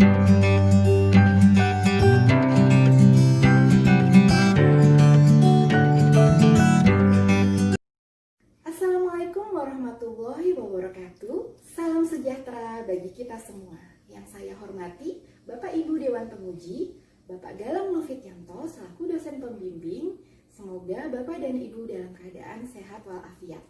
Assalamualaikum warahmatullahi wabarakatuh. Salam sejahtera bagi kita semua. Yang saya hormati Bapak Ibu Dewan Penguji, Bapak Galang Novianto selaku dosen pembimbing. Semoga Bapak dan Ibu dalam keadaan sehat walafiat.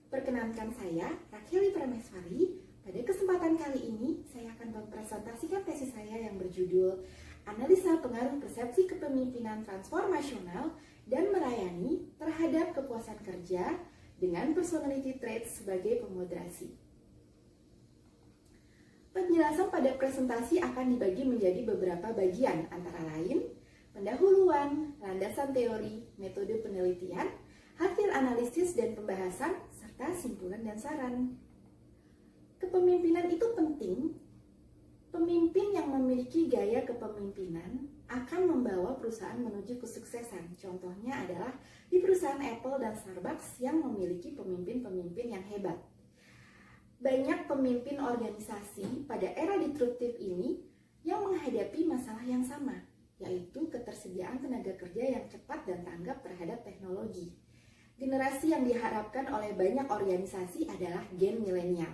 Perkenankan saya, Rakheli Prameswari. Pada kesempatan kali ini, saya akan mempresentasikan tesis saya yang berjudul Analisa Pengaruh Persepsi Kepemimpinan Transformasional dan Melayani terhadap Kepuasan Kerja dengan personality traits sebagai pemoderasi. Penjelasan pada presentasi akan dibagi menjadi beberapa bagian, antara lain pendahuluan, landasan teori, metode penelitian, hasil analisis dan pembahasan, serta simpulan dan saran. Kepemimpinan itu penting. Pemimpin yang memiliki gaya kepemimpinan akan membawa perusahaan menuju kesuksesan. Contohnya adalah di perusahaan Apple dan Starbucks yang memiliki pemimpin-pemimpin yang hebat. Banyak pemimpin organisasi pada era disruptif ini yang menghadapi masalah yang sama, yaitu ketersediaan tenaga kerja yang cepat dan tanggap terhadap teknologi. Generasi yang diharapkan oleh banyak organisasi adalah Gen Milenial.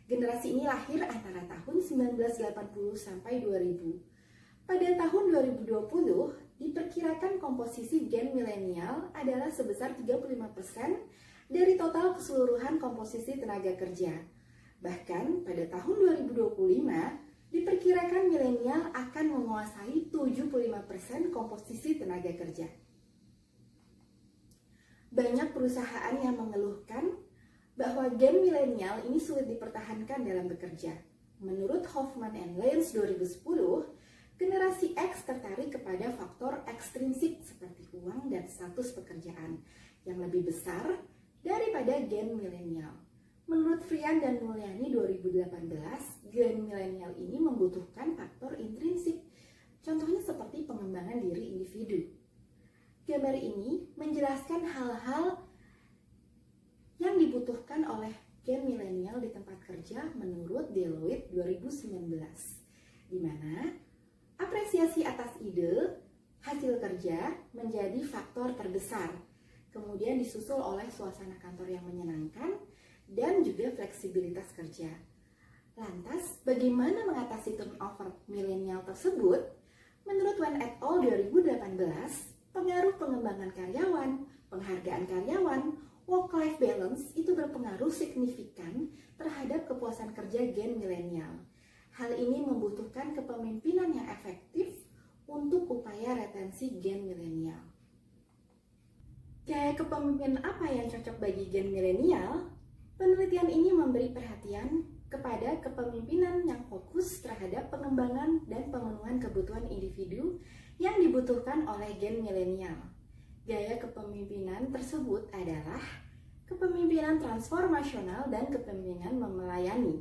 Generasi ini lahir antara tahun 1980 sampai 2000. Pada tahun 2020, diperkirakan komposisi Gen Milenial adalah sebesar 35% dari total keseluruhan komposisi tenaga kerja. Bahkan pada tahun 2025, diperkirakan milenial akan menguasai 75% komposisi tenaga kerja. Banyak perusahaan yang mengeluhkan bahwa gen milenial ini sulit dipertahankan dalam bekerja. Menurut Hoffman and Lenz 2010, generasi X tertarik kepada faktor ekstrinsik seperti uang dan status pekerjaan yang lebih besar daripada gen milenial. Menurut Frian dan Mulyani 2018, gen milenial ini membutuhkan faktor intrinsik, contohnya seperti pengembangan diri individu. Gambar ini menjelaskan hal-hal yang dibutuhkan oleh gen milenial di tempat kerja menurut Deloitte 2019, di mana apresiasi atas ide, hasil kerja menjadi faktor terbesar, kemudian disusul oleh suasana kantor yang menyenangkan dan juga fleksibilitas kerja. Lantas, bagaimana mengatasi turnover milenial tersebut? Menurut Wen et al. 2018, pengaruh pengembangan karyawan, penghargaan karyawan, work-life balance itu berpengaruh signifikan terhadap kepuasan kerja gen milenial. Hal ini membutuhkan kepemimpinan yang efektif untuk upaya retensi gen milenial. Gaya kepemimpinan apa yang cocok bagi gen milenial? Penelitian ini memberi perhatian kepada kepemimpinan yang fokus terhadap pengembangan dan pemenuhan kebutuhan individu yang dibutuhkan oleh gen milenial. Gaya kepemimpinan tersebut adalah kepemimpinan transformasional dan kepemimpinan melayani.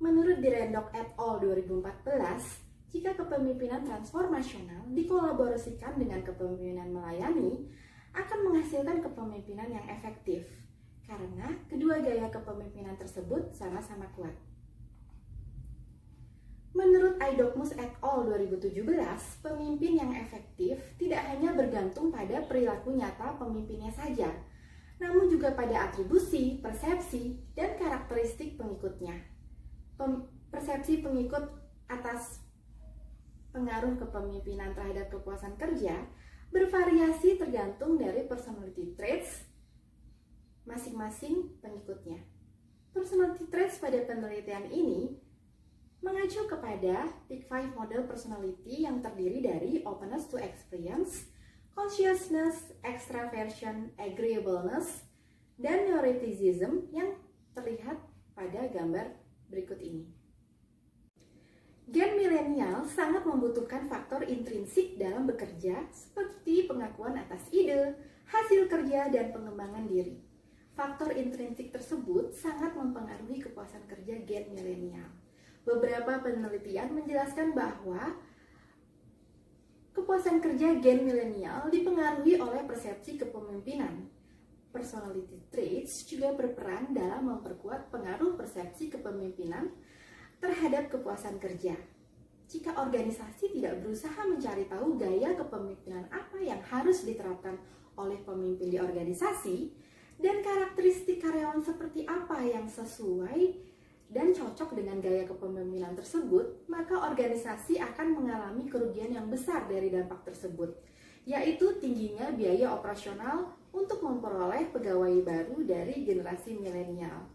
Menurut Direndok et al. 2014, jika kepemimpinan transformasional dikolaborasikan dengan kepemimpinan melayani, akan menghasilkan kepemimpinan yang efektif, karena kedua gaya kepemimpinan tersebut sama-sama kuat. Menurut Eidogmus et al. 2017, pemimpin yang efektif tidak hanya bergantung pada perilaku nyata pemimpinnya saja, namun juga pada atribusi, persepsi, dan karakteristik pengikutnya. Persepsi pengikut atas pengaruh kepemimpinan terhadap kepuasan kerja bervariasi tergantung dari personality traits masing-masing pengikutnya. Personality traits pada penelitian ini mengacu kepada Big Five model personality yang terdiri dari openness to experience, consciousness, extraversion, agreeableness, dan neuroticism yang terlihat pada gambar berikut ini. Gen milenial sangat membutuhkan faktor intrinsik dalam bekerja seperti pengakuan atas ide, hasil kerja, dan pengembangan diri. Faktor intrinsik tersebut sangat mempengaruhi kepuasan kerja gen milenial. Beberapa penelitian menjelaskan bahwa kepuasan kerja gen milenial dipengaruhi oleh persepsi kepemimpinan. Personality traits juga berperan dalam memperkuat pengaruh persepsi kepemimpinan terhadap kepuasan kerja. Jika organisasi tidak berusaha mencari tahu gaya kepemimpinan apa yang harus diterapkan oleh pemimpin di organisasi, dan karakteristik karyawan seperti apa yang sesuai dan cocok dengan gaya kepemimpinan tersebut, maka organisasi akan mengalami kerugian yang besar dari dampak tersebut, yaitu tingginya biaya operasional untuk memperoleh pegawai baru dari generasi milenial.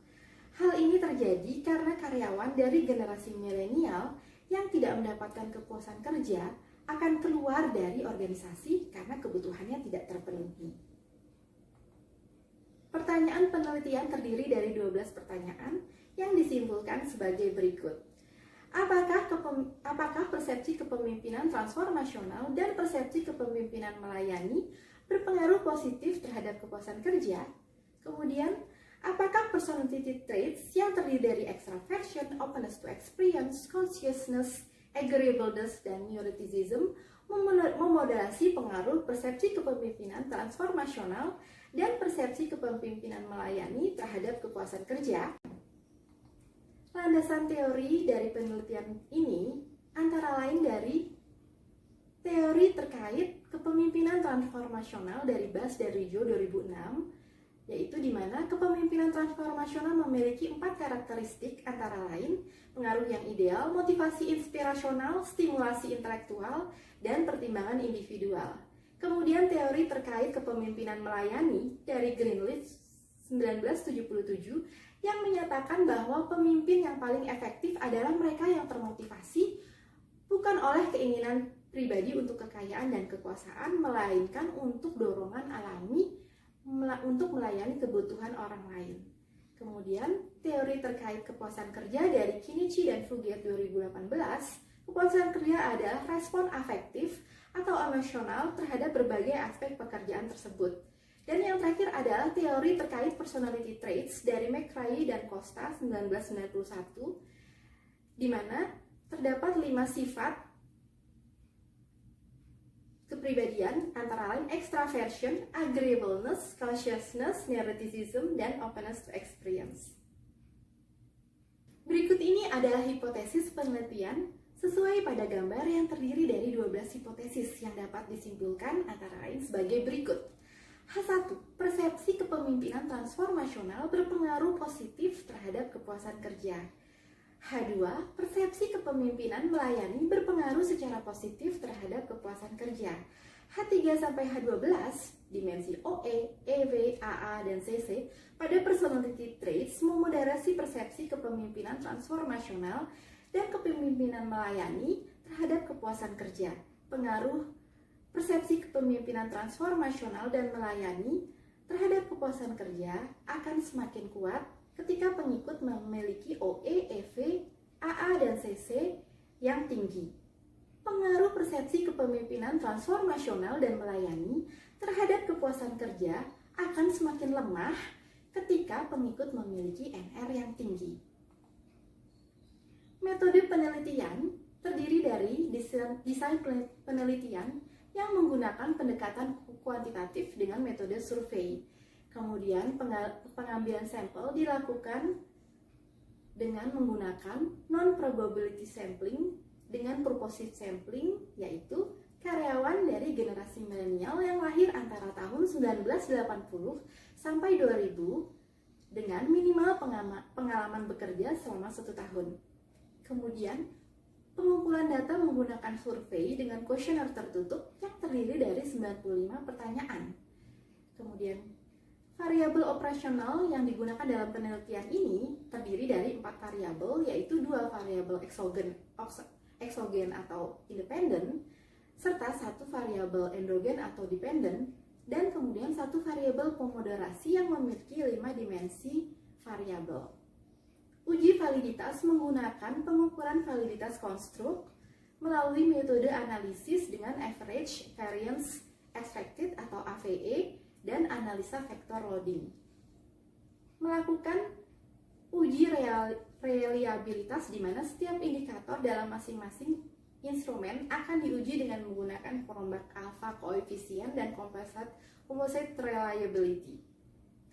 Hal ini terjadi karena karyawan dari generasi milenial yang tidak mendapatkan kepuasan kerja akan keluar dari organisasi karena kebutuhannya tidak terpenuhi. Pertanyaan penelitian terdiri dari 12 pertanyaan yang disimpulkan sebagai berikut. Apakah persepsi kepemimpinan transformasional dan persepsi kepemimpinan melayani berpengaruh positif terhadap kepuasan kerja? Kemudian, apakah personality traits yang terdiri dari extraversion, openness to experience, consciousness, agreeableness, dan neuroticism memoderasi pengaruh persepsi kepemimpinan transformasional dan persepsi kepemimpinan melayani terhadap kepuasan kerja? Landasan teori dari penelitian ini antara lain dari teori terkait kepemimpinan transformasional dari Bas dan Rijo 2006, yaitu di mana kepemimpinan transformasional memiliki 4 karakteristik antara lain pengaruh yang ideal, motivasi inspirasional, stimulasi intelektual, dan pertimbangan individual. Kemudian teori terkait kepemimpinan melayani dari Greenleaf 1977 yang menyatakan bahwa pemimpin yang paling efektif adalah mereka yang termotivasi bukan oleh keinginan pribadi untuk kekayaan dan kekuasaan, melainkan untuk dorongan alami untuk melayani kebutuhan orang lain. Kemudian, teori terkait kepuasan kerja dari Kinichi dan Fugit 2018, kepuasan kerja adalah respon afektif atau emosional terhadap berbagai aspek pekerjaan tersebut. Dan yang terakhir adalah teori terkait personality traits dari McRae dan Costa 1991, di mana terdapat 5 sifat kepribadian antara lain extraversion, agreeableness, consciousness, neuroticism, dan openness to experience. Berikut ini adalah hipotesis penelitian sesuai pada gambar yang terdiri dari 12 hipotesis yang dapat disimpulkan antara lain sebagai berikut. H1. Persepsi kepemimpinan transformasional berpengaruh positif terhadap kepuasan kerja. H2. Persepsi kepemimpinan melayani berpengaruh secara positif terhadap kepuasan kerja. H3 sampai H12, dimensi OE, EV, AA, dan CC pada personality traits memoderasi persepsi kepemimpinan transformasional dan kepemimpinan melayani terhadap kepuasan kerja. Pengaruh persepsi kepemimpinan transformasional dan melayani terhadap kepuasan kerja akan semakin kuat ketika pengikut memiliki OE, EV, AA, dan CC yang tinggi. Pengaruh persepsi kepemimpinan transformasional dan melayani terhadap kepuasan kerja akan semakin lemah ketika pengikut memiliki NR yang tinggi. Metode penelitian terdiri dari desain penelitian yang menggunakan pendekatan kuantitatif dengan metode survei. Kemudian pengambilan sampel dilakukan dengan menggunakan non-probability sampling dengan purposive sampling, yaitu karyawan dari generasi milenial yang lahir antara tahun 1980 sampai 2000 dengan minimal pengalaman bekerja selama 1 tahun. Kemudian pengumpulan data menggunakan survei dengan kuesioner tertutup yang terdiri dari 95 pertanyaan. Kemudian, variabel operasional yang digunakan dalam penelitian ini terdiri dari 4 variabel, yaitu 2 variabel eksogen atau independen, serta 1 variabel endogen atau dependen, dan kemudian 1 variabel pemoderasi yang memiliki 5 dimensi variabel. Uji validitas menggunakan pengukuran validitas konstruk melalui metode analisis dengan average variance expected atau AVE dan analisa vektor loading. Melakukan uji reliabilitas di mana setiap indikator dalam masing-masing instrumen akan diuji dengan menggunakan perombak alpha koefisien dan composite reliability.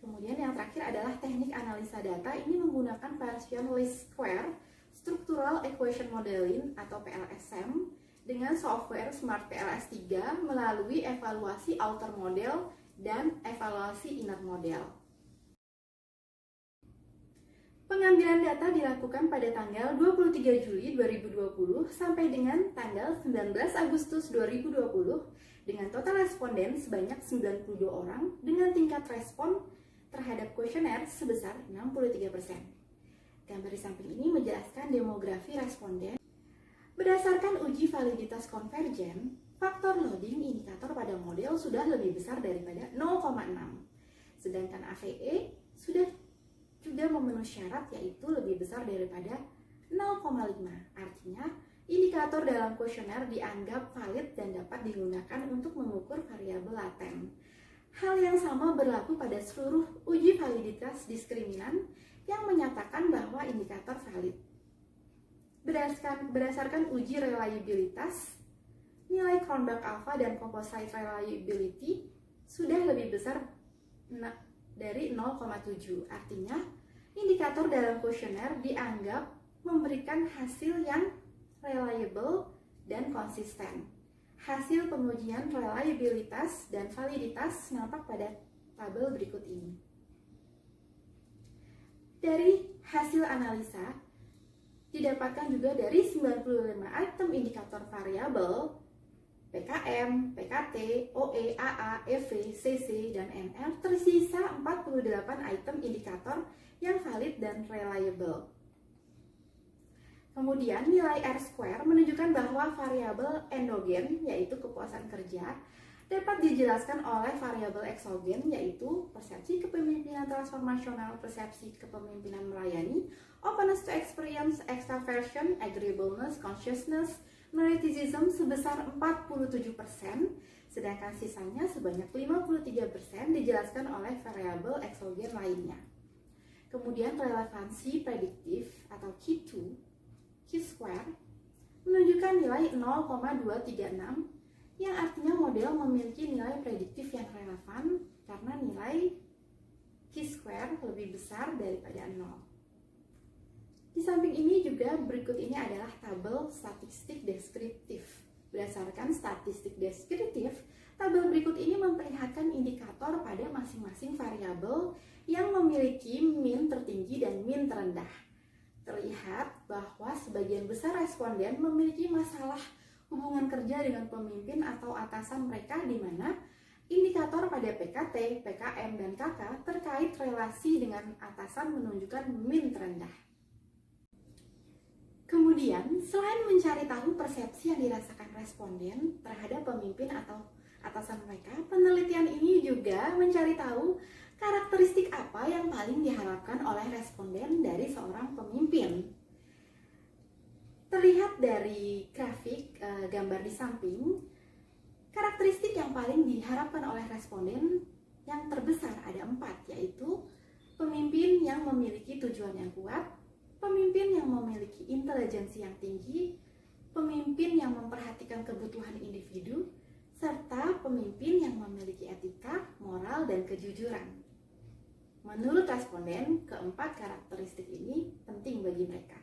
Kemudian yang terakhir adalah teknik analisa data. Ini menggunakan Pearson least square Structural Equation Modeling atau PLSM dengan software Smart PLS 3 melalui evaluasi outer model dan evaluasi inner model. Pengambilan data dilakukan pada tanggal 23 Juli 2020 sampai dengan tanggal 19 Agustus 2020 dengan total responden sebanyak 92 orang dengan tingkat respon terhadap kuesioner sebesar 63%. Gambar di samping ini menjelaskan demografi responden. Berdasarkan uji validitas konvergen, faktor loading indikator pada model sudah lebih besar daripada 0,6. Sedangkan AVE sudah juga memenuhi syarat yaitu lebih besar daripada 0,5. Artinya, indikator dalam kuesioner dianggap valid dan dapat digunakan untuk mengukur variabel laten. Hal yang sama berlaku pada seluruh uji validitas diskriminan yang menyatakan bahwa indikator valid. Berdasarkan uji reliabilitas, nilai Cronbach alpha dan composite reliability sudah lebih besar dari 0,7. Artinya, indikator dalam kuesioner dianggap memberikan hasil yang reliable dan konsisten. Hasil pengujian reliabilitas dan validitas nampak pada tabel berikut ini. Dari hasil analisa, didapatkan juga dari 95 item indikator variabel PKM, PKT, OE, AA, EV, CC, dan NR, tersisa 48 item indikator yang valid dan reliable. Kemudian nilai R-square menunjukkan bahwa variabel endogen, yaitu kepuasan kerja, dapat dijelaskan oleh variabel eksogen, yaitu persepsi kepemimpinan transformasional, persepsi kepemimpinan melayani, openness to experience, extraversion, agreeableness, consciousness, neuroticism sebesar 47%, sedangkan sisanya sebanyak 53% dijelaskan oleh variabel eksogen lainnya. Kemudian relevansi prediktif atau Q-square menunjukkan nilai 0,236 yang artinya model memiliki nilai prediktif yang relevan karena nilai Q-square lebih besar daripada 0. Di samping ini juga berikut ini adalah tabel statistik deskriptif. Berdasarkan statistik deskriptif, tabel berikut ini memperlihatkan indikator pada masing-masing variabel yang memiliki min tertinggi dan min terendah. Terlihat bahwa sebagian besar responden memiliki masalah hubungan kerja dengan pemimpin atau atasan mereka, di mana indikator pada PKT, PKM, dan KK terkait relasi dengan atasan menunjukkan min terendah. Kemudian, selain mencari tahu persepsi yang dirasakan responden terhadap pemimpin atau atasan mereka, penelitian ini juga mencari tahu karakteristik apa yang paling diharapkan oleh responden dari seorang pemimpin. Terlihat dari grafik gambar di samping, karakteristik yang paling diharapkan oleh responden yang terbesar ada 4, yaitu pemimpin yang memiliki tujuan yang kuat, pemimpin yang memiliki intelijensi yang tinggi, pemimpin yang memperhatikan kebutuhan individu, serta pemimpin yang memiliki etika, moral, dan kejujuran. Menurut responden, keempat karakteristik ini penting bagi mereka.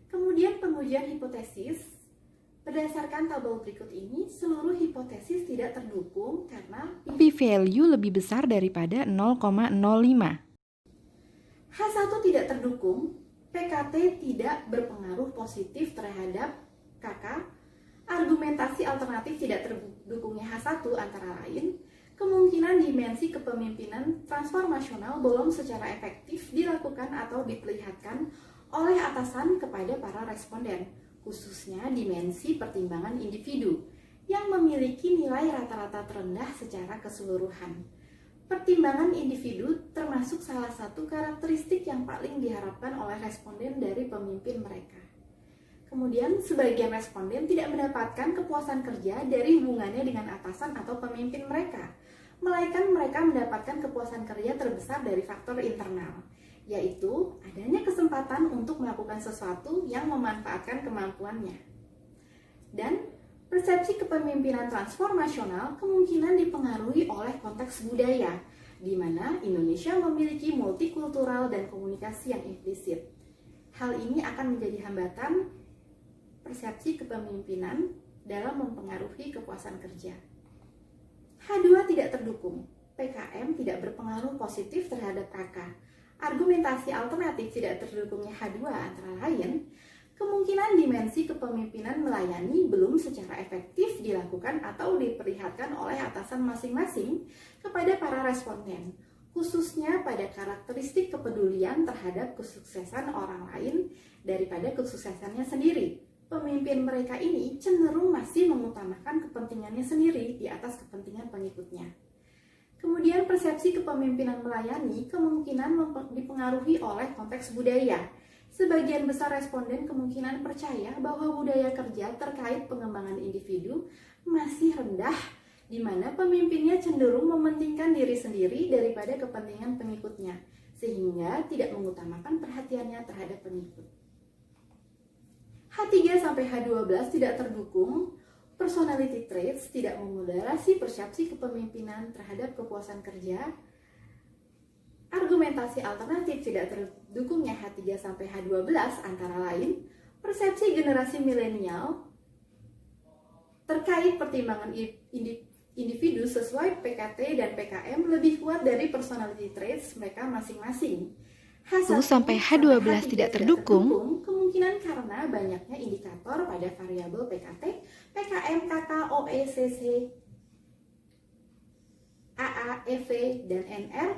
Kemudian pengujian hipotesis. Berdasarkan tabel berikut ini, seluruh hipotesis tidak terdukung karena p-value lebih besar daripada 0,05. H1 tidak terdukung, PKT tidak berpengaruh positif terhadap KK, argumentasi alternatif tidak terdukungnya H1 antara lain, kemungkinan dimensi kepemimpinan transformasional belum secara efektif dilakukan atau diperlihatkan oleh atasan kepada para responden, khususnya dimensi pertimbangan individu yang memiliki nilai rata-rata terendah secara keseluruhan. Pertimbangan individu termasuk salah satu karakteristik yang paling diharapkan oleh responden dari pemimpin mereka. Kemudian, sebagian responden tidak mendapatkan kepuasan kerja dari hubungannya dengan atasan atau pemimpin mereka, melainkan mereka mendapatkan kepuasan kerja terbesar dari faktor internal, yaitu adanya kesempatan untuk melakukan sesuatu yang memanfaatkan kemampuannya. Dan persepsi kepemimpinan transformasional kemungkinan dipengaruhi oleh konteks budaya, di mana Indonesia memiliki multikultural dan komunikasi yang implisit. Hal ini akan menjadi hambatan persepsi kepemimpinan dalam mempengaruhi kepuasan kerja. H2 tidak terdukung. PKM tidak berpengaruh positif terhadap AK. Argumentasi alternatif tidak terdukungnya H2 antara lain, kemungkinan dimensi kepemimpinan melayani belum secara efektif dilakukan atau diperlihatkan oleh atasan masing-masing kepada para responden, khususnya pada karakteristik kepedulian terhadap kesuksesan orang lain daripada kesuksesannya sendiri. Pemimpin mereka ini cenderung masih mengutamakan kepentingannya sendiri di atas kepentingan pengikutnya. Kemudian persepsi kepemimpinan melayani kemungkinan dipengaruhi oleh konteks budaya. Sebagian besar responden kemungkinan percaya bahwa budaya kerja terkait pengembangan individu masih rendah, di mana pemimpinnya cenderung mementingkan diri sendiri daripada kepentingan pengikutnya, sehingga tidak mengutamakan perhatiannya terhadap pengikut. H3 sampai H12 tidak terdukung. Personality traits tidak memoderasi persepsi kepemimpinan terhadap kepuasan kerja. Argumentasi alternatif tidak terdukungnya H3 sampai H12 antara lain persepsi generasi milenial terkait pertimbangan individu sesuai PKT dan PKM lebih kuat dari personality traits mereka masing-masing. H1 sampai H12 tidak terdukung, kemungkinan karena banyaknya indikator pada variabel PKT, PKM, KK, OE, CC, AA, EV, dan NR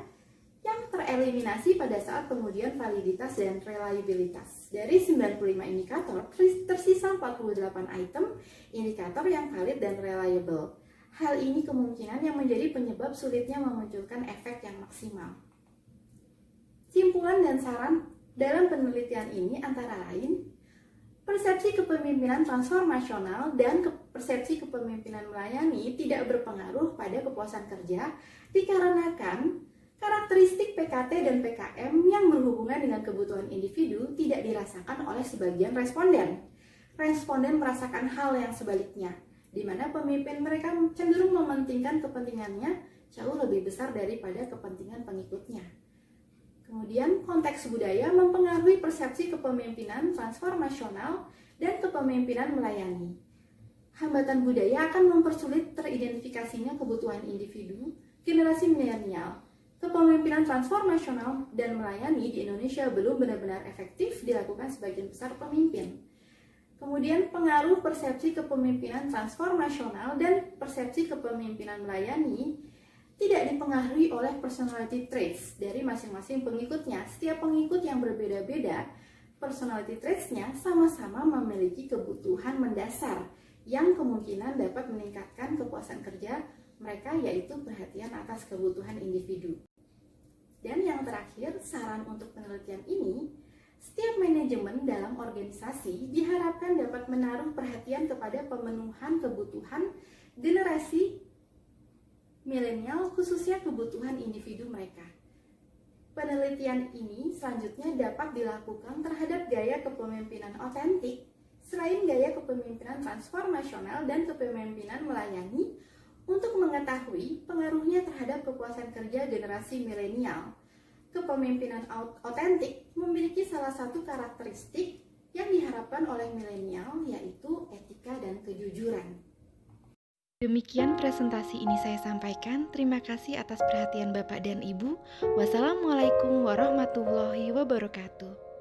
yang tereliminasi pada saat pengujian validitas dan reliabilitas. Dari 95 indikator, tersisa 48 item indikator yang valid dan reliable. Hal ini kemungkinan yang menjadi penyebab sulitnya memunculkan efek yang maksimal. Simpulan dan saran dalam penelitian ini antara lain, persepsi kepemimpinan transformasional dan persepsi kepemimpinan melayani tidak berpengaruh pada kepuasan kerja dikarenakan karakteristik PKT dan PKM yang berhubungan dengan kebutuhan individu tidak dirasakan oleh sebagian responden. Responden merasakan hal yang sebaliknya, di mana pemimpin mereka cenderung mementingkan kepentingannya jauh lebih besar daripada kepentingan pengikutnya. Kemudian, konteks budaya mempengaruhi persepsi kepemimpinan transformasional dan kepemimpinan melayani. Hambatan budaya akan mempersulit teridentifikasinya kebutuhan individu, generasi milenial. Kepemimpinan transformasional dan melayani di Indonesia belum benar-benar efektif dilakukan sebagian besar pemimpin. Kemudian, pengaruh persepsi kepemimpinan transformasional dan persepsi kepemimpinan melayani tidak dipengaruhi oleh personality traits dari masing-masing pengikutnya. Setiap pengikut yang berbeda-beda, personality traits-nya sama-sama memiliki kebutuhan mendasar yang kemungkinan dapat meningkatkan kepuasan kerja mereka, yaitu perhatian atas kebutuhan individu. Dan yang terakhir, saran untuk penelitian ini, setiap manajemen dalam organisasi diharapkan dapat menaruh perhatian kepada pemenuhan kebutuhan generasi milenial, khususnya kebutuhan individu mereka. Penelitian ini selanjutnya dapat dilakukan terhadap gaya kepemimpinan otentik, selain gaya kepemimpinan transformasional dan kepemimpinan melayani, untuk mengetahui pengaruhnya terhadap kepuasan kerja generasi milenial. Kepemimpinan otentik memiliki salah satu karakteristik yang diharapkan oleh milenial, yaitu etika dan kejujuran. Demikian presentasi ini saya sampaikan. Terima kasih atas perhatian Bapak dan Ibu. Wassalamualaikum warahmatullahi wabarakatuh.